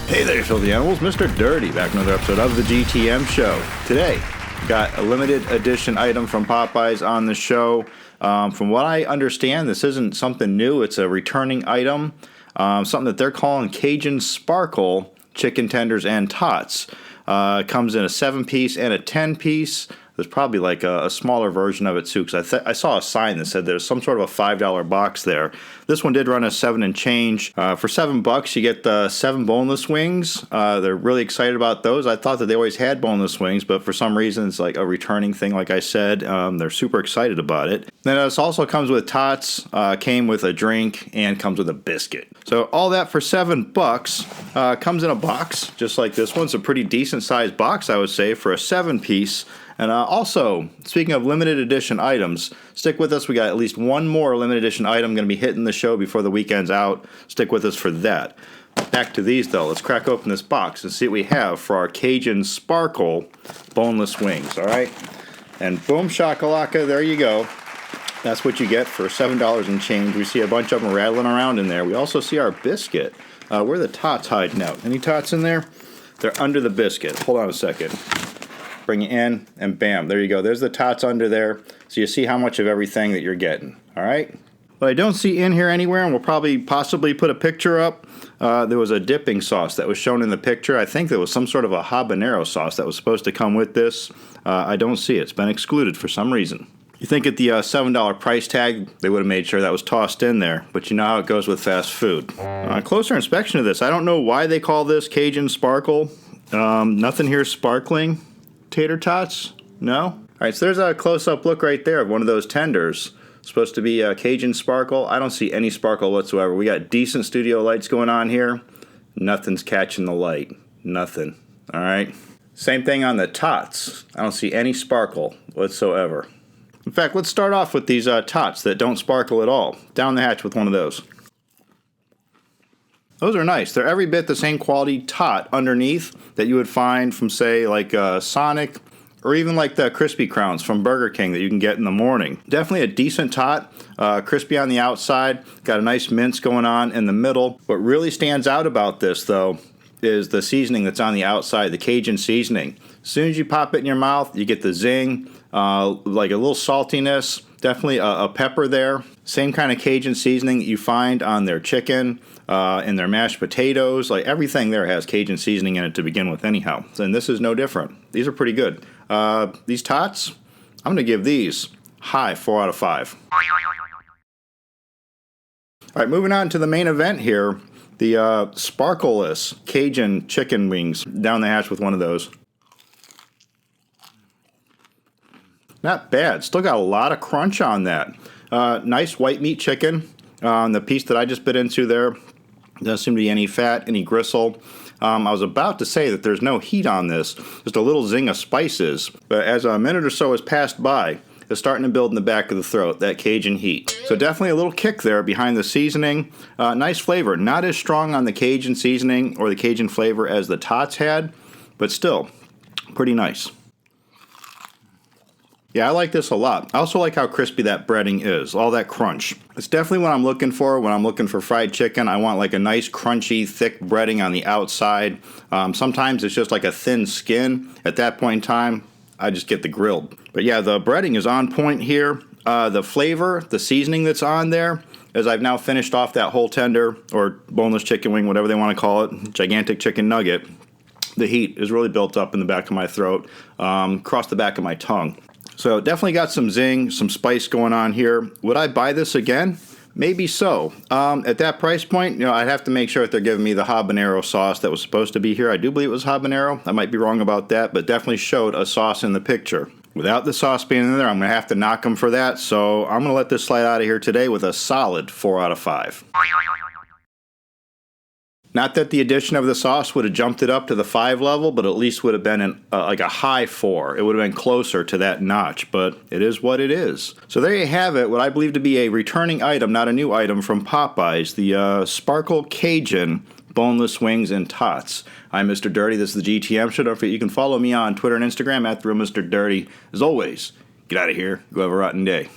Hey there, filthy animals. Mr. Dirty, back with another episode of the GTM Show. Today, got a limited edition item from Popeyes on the show. From what I understand, this isn't something new. It's a returning item, something that they're calling Cajun Sparkle chicken tenders and tots. Comes in a 7-piece and a 10-piece. There's probably like a smaller version of it too, because I saw a sign that said there's some sort of a $5 box there. This one did run a $7 and change. For $7, you get the 7 boneless wings. They're really excited about those. I thought that they always had boneless wings, but for some reason it's like a returning thing, like I said. They're super excited about it. Then this also comes with tots, came with a drink, and comes with a biscuit. So all that for $7. Comes in a box, just like this one. It's a pretty decent sized box, I would say, for a 7-piece. And also, speaking of limited edition items, stick with us. We got at least one more limited edition item going to be hitting the show before the weekend's out. Stick with us for that. Back to these, though. Let's crack open this box and see what we have for our Cajun Sparkle boneless wings, all right? And boom shakalaka, there you go. That's what you get for $7 and change. We see a bunch of them rattling around in there. We also see our biscuit. Where are the tots hiding out? Any tots in there? They're under the biscuit. Hold on a second. Bring it in, and bam, there you go. There's the tots under there, so you see how much of everything that you're getting, all right? What I don't see in here anywhere, and we'll possibly put a picture up, there was a dipping sauce that was shown in the picture. I think there was some sort of a habanero sauce that was supposed to come with this. I don't see it. It's been excluded for some reason. You think at the $7 price tag, they would have made sure that was tossed in there, but you know how it goes with fast food. Closer inspection of this, I don't know why they call this Cajun Sparkle. Nothing here sparkling. Tater tots? No? All right, so there's a close-up look right there of one of those tenders. Supposed to be a Cajun Sparkle. I don't see any sparkle whatsoever. We got decent studio lights going on here. Nothing's catching the light. Nothing. All right? Same thing on the tots. I don't see any sparkle whatsoever. In fact, let's start off with these tots that don't sparkle at all. Down the hatch with one of those. Those are nice. They're every bit the same quality tot underneath that you would find from, say, like Sonic, or even like the Crispy Crowns from Burger King that you can get in the morning. Definitely a decent tot, crispy on the outside, got a nice mince going on in the middle. What really stands out about this, though, is the seasoning that's on the outside, the Cajun seasoning. As soon as you pop it in your mouth, you get the zing, like a little saltiness, definitely a pepper there. Same kind of Cajun seasoning that you find on their chicken, in their mashed potatoes. Like everything there has Cajun seasoning in it to begin with anyhow. And this is no different. These are pretty good. These tots, I'm going to give these high 4 out of 5. All right, moving on to the main event here. The Sparkleless Cajun chicken wings. Down the hatch with one of those. Not bad. Still got a lot of crunch on that. Nice white meat chicken. The piece that I just bit into there doesn't seem to be any fat, any gristle. I was about to say that there's no heat on this, just a little zing of spices. But as a minute or so has passed by, it's starting to build in the back of the throat, that Cajun heat. So definitely a little kick there behind the seasoning. Nice flavor. Not as strong on the Cajun seasoning or the Cajun flavor as the tots had, but still pretty nice. Yeah, I like this a lot. I also like how crispy that breading is, all that crunch. It's definitely what I'm looking for when I'm looking for fried chicken. I want like a nice crunchy, thick breading on the outside. Sometimes it's just like a thin skin. At that point in time, I just get the grilled. But yeah, the breading is on point here. The flavor, the seasoning that's on there, as I've now finished off that whole tender, or boneless chicken wing, whatever they want to call it, gigantic chicken nugget, the heat is really built up in the back of my throat, across the back of my tongue. So definitely got some zing, some spice going on here. Would I buy this again? Maybe so. At that price point, I'd have to make sure that they're giving me the habanero sauce that was supposed to be here. I do believe it was habanero. I might be wrong about that, but definitely showed a sauce in the picture. Without the sauce being in there, I'm going to have to knock them for that. So I'm going to let this slide out of here today with a solid 4 out of 5. Not that the addition of the sauce would have jumped it up to the 5 level, but at least would have been like a high 4. It would have been closer to that notch, but it is what it is. So there you have it, what I believe to be a returning item, not a new item, from Popeyes, the Sparkle Cajun boneless wings and tots. I'm Mr. Dirty. This is the GTM Show. Don't forget you can follow me on Twitter and Instagram at @RealMrDirty. As always, get out of here. Go have a rotten day.